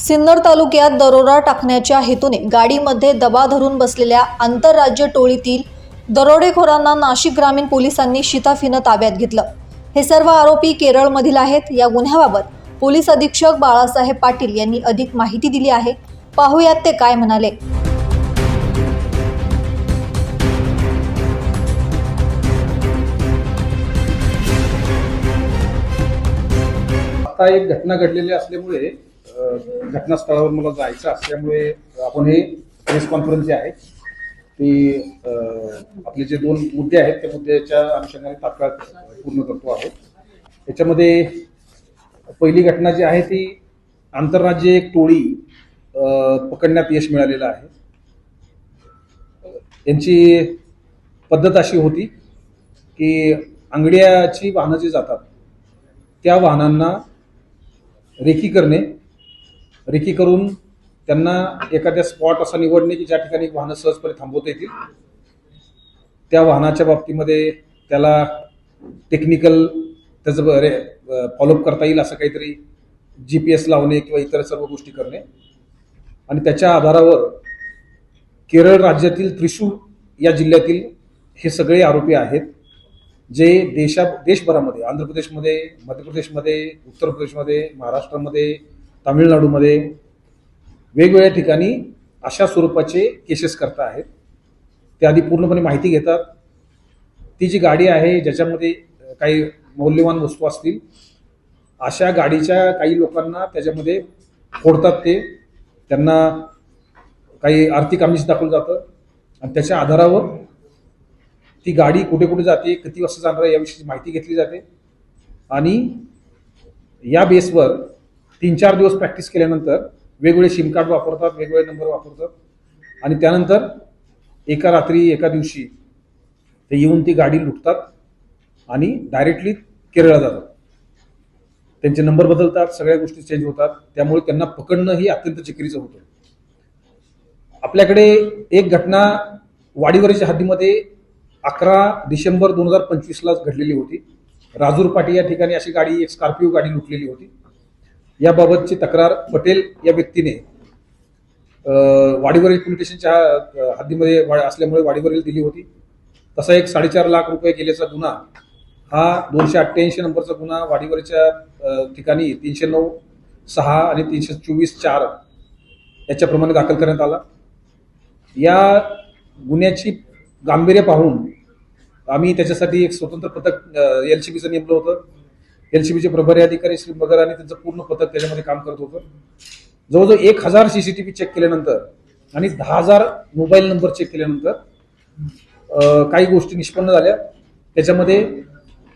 सिन्नर तालुक्यात दरोडा टाकण्याच्या हेतूने गाडीमध्ये दबा धरून बसलेल्या आंतरराज्य टोळीतील दरोडेखोरांना नाशिक ग्रामीण पोलिसांनी शिताफीनं ताब्यात घेतलं। हे सर्व आरोपी केरळमधील आहेत। या गुन्ह्याबाबत पोलीस अधीक्षक बाळासाहेब पाटील यांनी अधिक माहिती दिली आहे। पाहूयात ते काय म्हणाले। आता एक घटना घडलेली असल्यामुळे घटनास्थळावर मला जायचं असल्यामुळे आपण हे प्रेस कॉन्फरन्स जे आहे ती आपले जे दोन मुद्दे आहेत त्या मुद्द्याच्या अनुषंगाने तात्काळ पूर्ण करतो आहोत। त्याच्यामध्ये पहिली घटना जी आहे ती आंतरराज्य एक टोळी पकडण्यात यश मिळालेलं आहे। यांची पद्धत अशी होती की अंगड्याची वाहनं जी जातात त्या वाहनांना रेकी करणे, रेकी करून त्यांना एखाद्या स्पॉट असा निवडणे की ज्या ठिकाणी वाहनं सहजपणे थांबवता येतील त्या वाहनाच्या बाबतीमध्ये त्याला टेक्निकल त्याचं फॉलोअप करता येईल असं काहीतरी GPS लावणे किंवा इतर सर्व गोष्टी करणे आणि त्याच्या आधारावर केरळ राज्यातील त्रिशूर या जिल्ह्यातील हे सगळे आरोपी आहेत जे देशभरामध्ये आंध्र प्रदेशमध्ये, मध्य प्रदेशमध्ये, उत्तर प्रदेशमध्ये, महाराष्ट्रामध्ये, तामिळनाडूमध्ये वेगवेगळ्या ठिकाणी अशा स्वरूपाचे केसेस करता आहेत। ते आधी पूर्णपणे माहिती घेतात। ती जी गाडी आहे ज्याच्यामध्ये काही मौल्यवान वस्तू असतील अशा गाडीच्या काही लोकांना त्याच्यामध्ये फोडतात। ते त्यांना काही आर्थिक आमिष दाखवलं जातं आणि त्याच्या आधारावर ती गाडी कुठे कुठे जाते, किती वाजता जाणार आहे याविषयी माहिती घेतली जाते आणि या बेसवर 3-4 दिवस प्रॅक्टिस केल्यानंतर वेगवेगळे सिम कार्ड वापरतात, वेगवेगळे नंबर वापरतात आणि त्यानंतर एका रात्री एका दिवशी ते येऊन ती गाडी लुटतात आणि डायरेक्टली केरळला जातात। त्यांचे नंबर बदलतात, सगळ्या गोष्टी चेंज होतात। त्यामुळे त्यांना पकडणं ही अत्यंत चिकरीचं होतं। आपल्याकडे एक घटना वाडीवरच्या हद्दीमध्ये 11 डिसेंबर 2025 घडलेली होती। राजूर पाटी या ठिकाणी अशी गाडी, एक स्कॉर्पिओ गाडी लुटलेली होती। याबाबतची तक्रार पटेल या व्यक्तीने वाडीवरील पोलीस स्टेशनच्या हद्दीमध्ये असल्यामुळे वाडीवरील दिली होती। तसा एक 4.5 लाख रुपये गेल्याचा गुन्हा हा 288 नंबरचा गुन्हा वाडीवरच्या ठिकाणी 309(6) आणि 324(4) याच्याप्रमाणे दाखल करण्यात आला। या गुन्ह्याची गांभीर्य पाहून आम्ही त्याच्यासाठी एक स्वतंत्र पथक LCBचं नेमलं होतं। LCBचे प्रभारी अधिकारी श्री मगर आणि त्यांचं पूर्ण पथक त्याच्यामध्ये काम करत होतं। जवळजवळ 1000 CCTV चेक केल्यानंतर आणि 10,000 मोबाईल नंबर चेक केल्यानंतर काही गोष्टी निष्पन्न झाल्या। त्याच्यामध्ये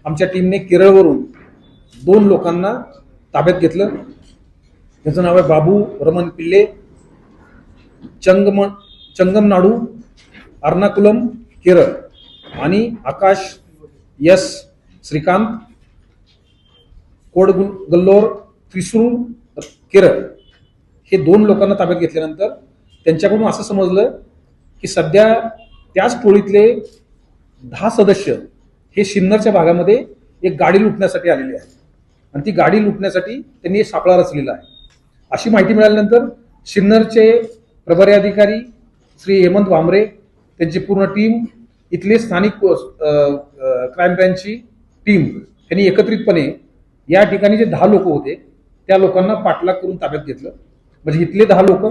आमच्या टीमने केरळवरून 2 लोकांना ताब्यात घेतलं। त्याचं नाव आहे बाबू रमन पिल्ले, चंगमनाडू, अर्नाकुलम, केरळ आणि आकाश यस श्रीकांत, कोडगल्लोर, त्रिशूर, केरळ हे 2 लोकांना ताब्यात घेतल्यानंतर त्यांच्याकडून असं समजलं की सध्या त्याच टोळीतले 10 सदस्य हे सिन्नरच्या भागामध्ये एक गाडी लुटण्यासाठी आलेले आहेत आणि ती गाडी लुटण्यासाठी त्यांनी सापळा रचलेला आहे। अशी माहिती मिळाल्यानंतर सिन्नरचे प्रभारी अधिकारी श्री हेमंत वामरे, त्यांची पूर्ण टीम, इथले स्थानिक क्राईम ब्रँचची टीम त्यांनी एकत्रितपणे या ठिकाणी जे 10 लोक होते त्या लोकांना पाठलाग करून ताब्यात घेतलं। म्हणजे इथले 10 लोक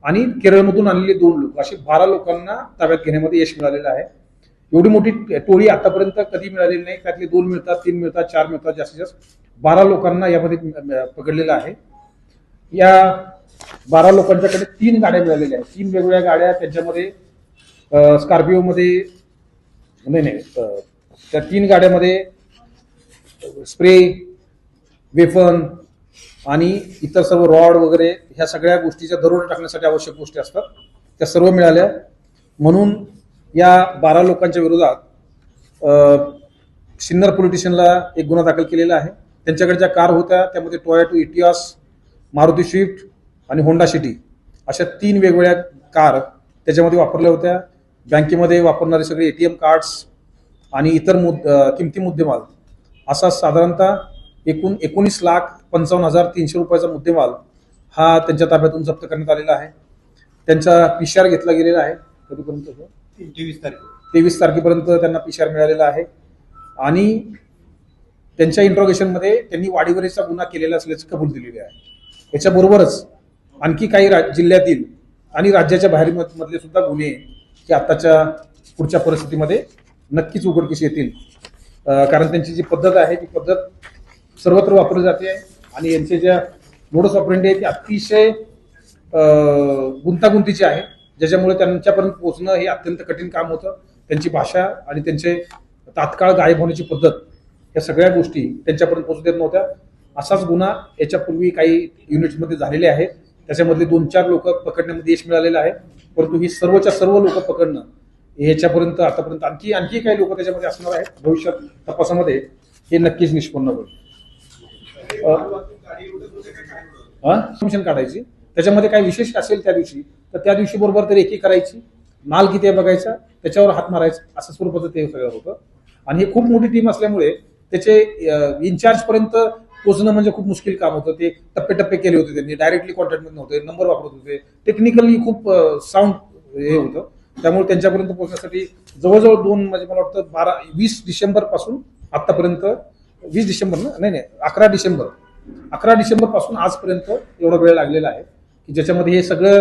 आणि केरळमधून आलेले 2 लोक असे 12 लोकांना ताब्यात घेण्यामध्ये यश मिळालेलं आहे। एवढी मोठी टोळी आतापर्यंत कधी मिळालेली नाही। त्यातले 2 मिळतात, 3 मिळतात, 4 मिळतात, जास्तीत जास्त 12 लोकांना यामध्ये पकडलेलं आहे। या 12 लोकांच्याकडे 3 गाड्या मिळालेल्या आहेत, 3 वेगवेगळ्या गाड्या। त्यांच्यामध्ये स्कॉर्पिओमध्ये त्या 3 गाड्यामध्ये स्प्रे, वेफन आणि इतर सर्व रॉड वगैरे ह्या सगळ्या गोष्टीच्या दरोडा टाकण्यासाठी आवश्यक गोष्टी असतात त्या सर्व मिळाल्या। म्हणून या 12 लोकांच्या विरोधात सिन्नर पोलीस स्टेशनला एक गुन्हा दाखल केलेला आहे। त्यांच्याकडे ज्या कार होत्या त्यामध्ये टोयोटा इटियास, मारुती स्विफ्ट आणि होंडा सिटी अशा 3 वेगवेगळ्या कार त्याच्यामध्ये वापरल्या होत्या। बँकेमध्ये वापरणारे सगळे ATM कार्ड्स आणि इतर किमती मुद्देमाल असा साधारणतः एकूण 19,55,300 रुपयाचा मुद्देमाल हा त्यांच्या ताब्यातून जप्त करण्यात आलेला आहे. त्यांचा PCR घेतला गेलेला आहे. कधीपर्यंत 23 तारखेपर्यंत त्यांना PCR मिळालेला आहे आणि त्यांच्या इंट्रोगेशनमध्ये त्यांनी वाडीवरीचा गुन्हा केलेला असल्याचे कबूल दिलेले आहे. याच्याबरोबरच आणखी काही जिल्ह्यातील आणि राज्याच्या बाहेर मधले सुद्धा गुन्हे हे आताच्या पुढच्या परिस्थितीमध्ये नक्कीच उघडकीस येतील, कारण त्यांची जी पद्धत आहे ती पद्धत सर्वत्र वापरली जाते आहे आणि यांचे ज्या मोडस ऑपरेंडी आहे ते अतिशय गुंतागुंतीचे आहे, ज्याच्यामुळे त्यांच्यापर्यंत पोहोचणं हे अत्यंत कठीण काम होतं. त्यांची भाषा आणि त्यांचे तात्काळ गायब होण्याची पद्धत या सगळ्या गोष्टी त्यांच्यापर्यंत पोहोचू देत नव्हत्या. असाच गुन्हा याच्यापूर्वी काही युनिट्समध्ये झालेले आहेत. त्याच्यामधले 2-4 लोक पकडण्यामध्ये यश मिळालेलं आहे, परंतु ही सर्वच्या सर्व लोक पकडणं याच्यापर्यंत आतापर्यंत आणखी काही लोक त्याच्यामध्ये असणार आहेत. भविष्यात तपासामध्ये हे नक्कीच निष्पन्न होईल. कमिशन काढायची, त्याच्यामध्ये काही विशेष असेल त्या दिवशी तर त्या दिवशी बरोबर ते रेकी करायची, माल किती आहे बघायचा, त्याच्यावर हात मारायचा, असं स्वरूपाचं ते सगळं होतं. आणि हे खूप मोठी टीम असल्यामुळे त्याचे इन्चार्ज पर्यंत पोहोचणं म्हणजे खूप मुश्किल काम होतं. ते टप्पे केले होते त्यांनी, डायरेक्टली कॉन्टॅक्टमध्ये नव्हते, नंबर वापरत होते, टेक्निकली खूप साऊंड हे होतं. त्यामुळे त्यांच्यापर्यंत पोहोचण्यासाठी जवळजवळ 2 म्हणजे मला वाटतं 20 डिसेंबर पासून आतापर्यंत 20 डिसेंबर नाही 11 डिसेंबर पासून आजपर्यंत एवढा वेळ लागलेला आहे की ज्याच्यामध्ये हे सगळं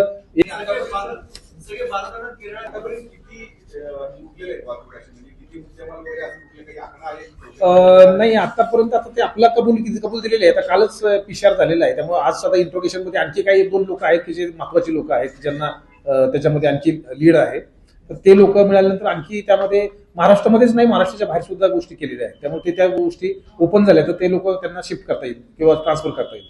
नाही आतापर्यंत आता ते आपला कबूल दिलेले आहे. आता कालच PCR झालेला आहे, त्यामुळे आज आता इंट्रोगेशन मध्ये आणखी काही 1-2 लोक आहेत की जे महत्वाची लोक आहेत ज्यांना त्याच्यामध्ये आणखी लीड आहे. तर ते लोक मिळाल्यानंतर आणखी त्यामध्ये महाराष्ट्रामध्येच नाही महाराष्ट्राच्या बाहेर सुद्धा गोष्टी केलेल्या आहेत. त्यामुळे त्या गोष्टी ओपन झाल्या तर ते लोक त्यांना शिफ्ट करता येईल किंवा ट्रान्सफर करता येईल.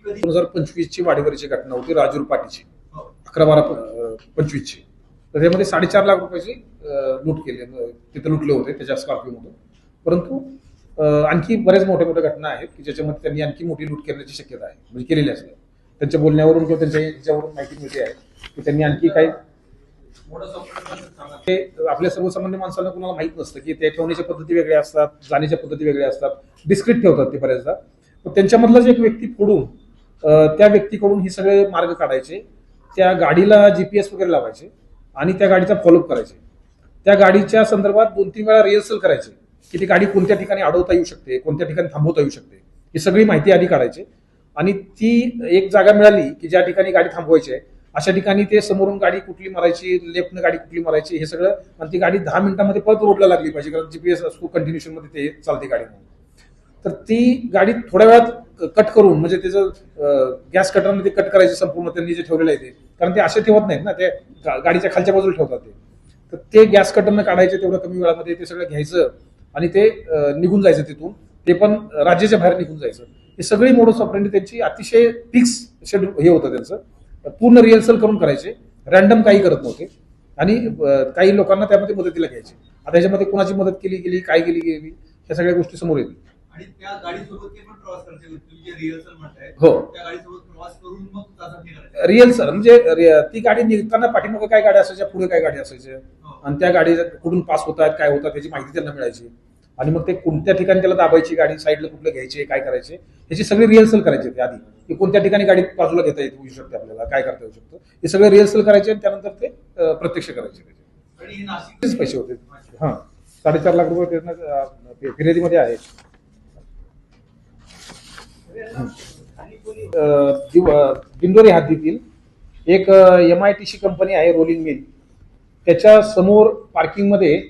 2025 ची वाडीवरची घटना होती राजूर पाटीची 11/12/25 ची. तर त्यामध्ये 4.5 लाख रुपयाची लूट केली, तिथे लुटले होते त्याच्या स्कॉर्पिओमधून. परंतु आणखी बऱ्याच मोठ्या घटना आहेत की ज्याच्यामध्ये त्यांनी आणखी मोठी लूट करण्याची शक्यता आहे, म्हणजे केलेली असेल. त्यांच्या बोलण्यावरून किंवा त्यांच्या याच्यावरून माहिती मिळते आहे की त्यांनी आणखी काही आपल्या सर्वसामान्य माणसांना कुणाला माहित नसतं की ते ठेवण्याच्या पद्धती वेगळ्या असतात, जाण्याच्या पद्धती वेगळ्या असतात, डिस्क्रिट ठेवतात ते बऱ्याचदा. त्यांच्यामधलाच एक व्यक्ती फोडून त्या व्यक्तीकडून हे सगळे मार्ग काढायचे, त्या गाडीला GPS वगैरे लावायचे आणि त्या गाडीचा फॉलोअप करायचे. त्या गाडीच्या संदर्भात 2-3 वेळा रिहर्सल करायचे की ती गाडी कोणत्या ठिकाणी अडवता येऊ शकते, कोणत्या ठिकाणी थांबवता येऊ शकते, ही सगळी माहिती आधी काढायची. आणि ती एक जागा मिळाली की ज्या ठिकाणी गाडी थांबवायची आहे अशा ठिकाणी ते समोरून गाडी कुठली मारायची, लेफ्टनं गाडी कुठली मारायची, हे सगळं. आणि ती गाडी 10 मिनिटांमध्ये परत रोडला लागली पाहिजे, कारण GPS असतो कंटिन्युएशन मध्ये ते चालते गाडी म्हणून. तर ती गाडी थोड्या वेळात कट करून, म्हणजे त्याचं गॅस कटरने ते कट करायचे संपूर्ण त्यांनी जे ठेवलेलं आहे ते, कारण ते असे ठेवत नाहीत ना, ते गाडीच्या खालच्या बाजूला ठेवतात ते. तर ते गॅस कटरनं काढायचे तेवढं कमी वेळामध्ये, ते सगळं घ्यायचं आणि ते निघून जायचं तिथून, ते पण राज्याच्या बाहेर निघून जायचं. ही सगळी मोडस ऑपरेंडी त्यांची अतिशय फिक्स शेड्यूल हे होतं त्यांचं. पूर्ण रिहर्सल करून करायचे, रॅन्डम काही करत नव्हते आणि काही लोकांना त्यामध्ये मदतीला घ्यायचे. आता याच्यामध्ये कोणाची मदत केली गेली, काय केली गेली, या सगळ्या गोष्टी समोर येतील. आणि त्या गाडीसोबत ते पण प्रवास करते, तुम्ही जे रिहर्सल म्हणताय हो, त्या गाडीसोबत प्रवास करून मग चाचपणी करायची. रिहर्सल म्हणजे ती गाडी निघताना पाठीमागे काय गाड्या असायच्या, पुढे काय गाडी असायच्या, आणि त्या गाडी कुठून पास होत आहेत, काय होतात त्याची माहिती त्यांना मिळायची. आणि मग ते कोणत्या ठिकाणी त्याला दाबायची, गाडी साईडला कुठलं घ्यायचे, काय करायचे, याची सगळी रिहर्सल करायची ते आधी, की कोणत्या ठिकाणी गाडी बाजूला घेता येऊ शकते, आपल्याला काय करता येऊ शकतं, हे सगळे रिहर्सल करायचे आणि त्यानंतर ते प्रत्यक्ष करायचे. आणि हे नाशिकचेच पैसे होते. हा, 4.5 लाख रुपये त्यांना फिर्यादीमध्ये आहे. दिंडोरी हद्दीतील एक MITC कंपनी आहे, रोलिंग मिल, त्याच्या समोर पार्किंगमध्ये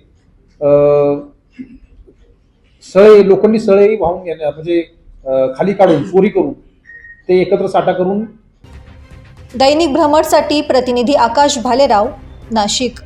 लोखंडी सळई वाहून घेण्या, म्हणजे खाली काढून चोरी करून ते एकत्र साठा करून. दैनिक भ्रमरसाठी प्रतिनिधी आकाश भालेराव, नाशिक.